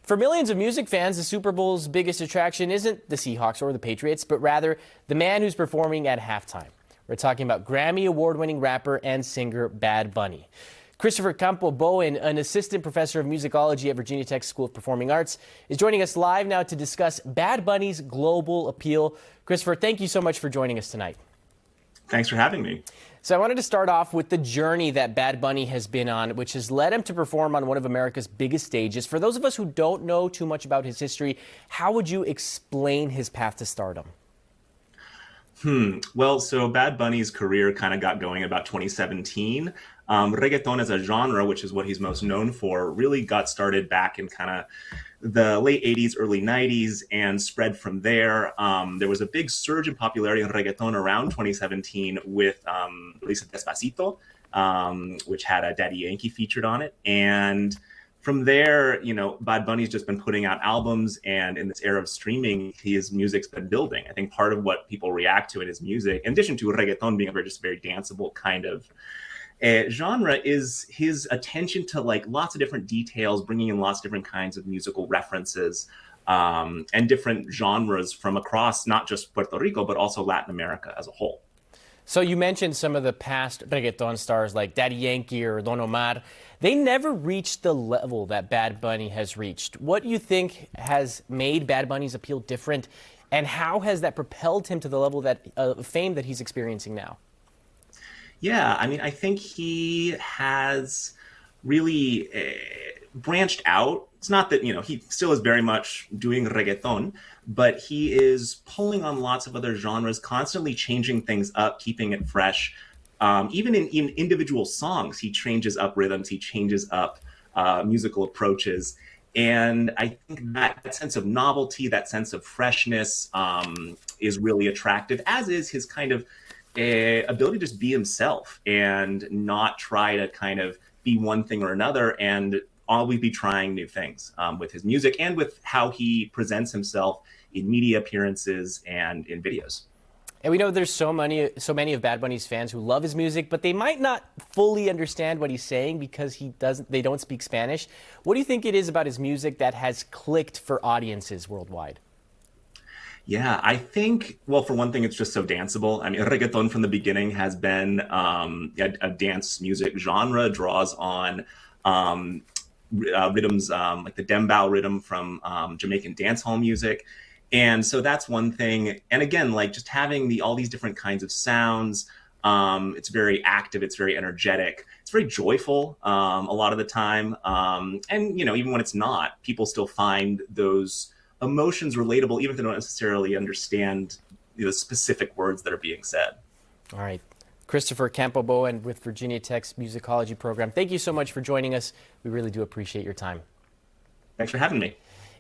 For millions of music fans, the Super Bowl's biggest attraction isn't the Seahawks or the Patriots, but rather the man who's performing at halftime. We're talking about Grammy award-winning rapper and singer Bad Bunny. Christopher Campo-Bowen, an assistant professor of musicology at Virginia Tech School of Performing Arts, is joining us live now to discuss Bad Bunny's global appeal. Christopher, thank you so much for joining us tonight. Thanks for having me. So I wanted to start off with the journey that Bad Bunny has been on, which has led him to perform on one of America's biggest stages. For those of us who don't know too much about his history, how would you explain his path to stardom? Well, so Bad Bunny's career kind of got going about 2017. Reggaeton as a genre, which is what he's most known for, really got started back in kind of the late 80s, early 90s, and spread from there. There was a big surge in popularity in reggaeton around 2017 with release of Despacito, which had a Daddy Yankee featured on it. And from there, you know, Bad Bunny's just been putting out albums, and in this era of streaming, his music's been building. I think part of what people react to in his music, in addition to reggaeton being a very danceable kind of genre, is his attention to like lots of different details, bringing in lots of different kinds of musical references and different genres from across not just Puerto Rico, but also Latin America as a whole. So you mentioned some of the past reggaeton stars like Daddy Yankee or Don Omar. They never reached the level that Bad Bunny has reached. What do you think has made Bad Bunny's appeal different, and how has that propelled him to the level that fame that he's experiencing now? Yeah, I mean, I think he has really branched out. It's not that, you know, he still is very much doing reggaeton, but he is pulling on lots of other genres, constantly changing things up, keeping it fresh. Even in individual songs, he changes up rhythms, he changes up musical approaches. And I think that sense of novelty, that sense of freshness is really attractive, as is his kind of ability to just be himself and not try to kind of be one thing or another, and always be trying new things with his music and with how he presents himself in media appearances and in videos. And we know there's so many of Bad Bunny's fans who love his music, but they might not fully understand what he's saying because they don't speak Spanish. What do you think it is about his music that has clicked for audiences worldwide? Yeah, I think, well, for one thing, it's just so danceable. I mean, reggaeton from the beginning has been a dance music genre, draws on rhythms like the dembow rhythm from Jamaican dancehall music. And so that's one thing. And again, like just having all these different kinds of sounds, it's very active, it's very energetic, it's very joyful a lot of the time. And, you know, even when it's not, people still find those emotions relatable, even if they don't necessarily understand the specific words that are being said. All right. Christopher Campo-Bowen with Virginia Tech's Musicology program. Thank you so much for joining us. We really do appreciate your time. Thanks for having me.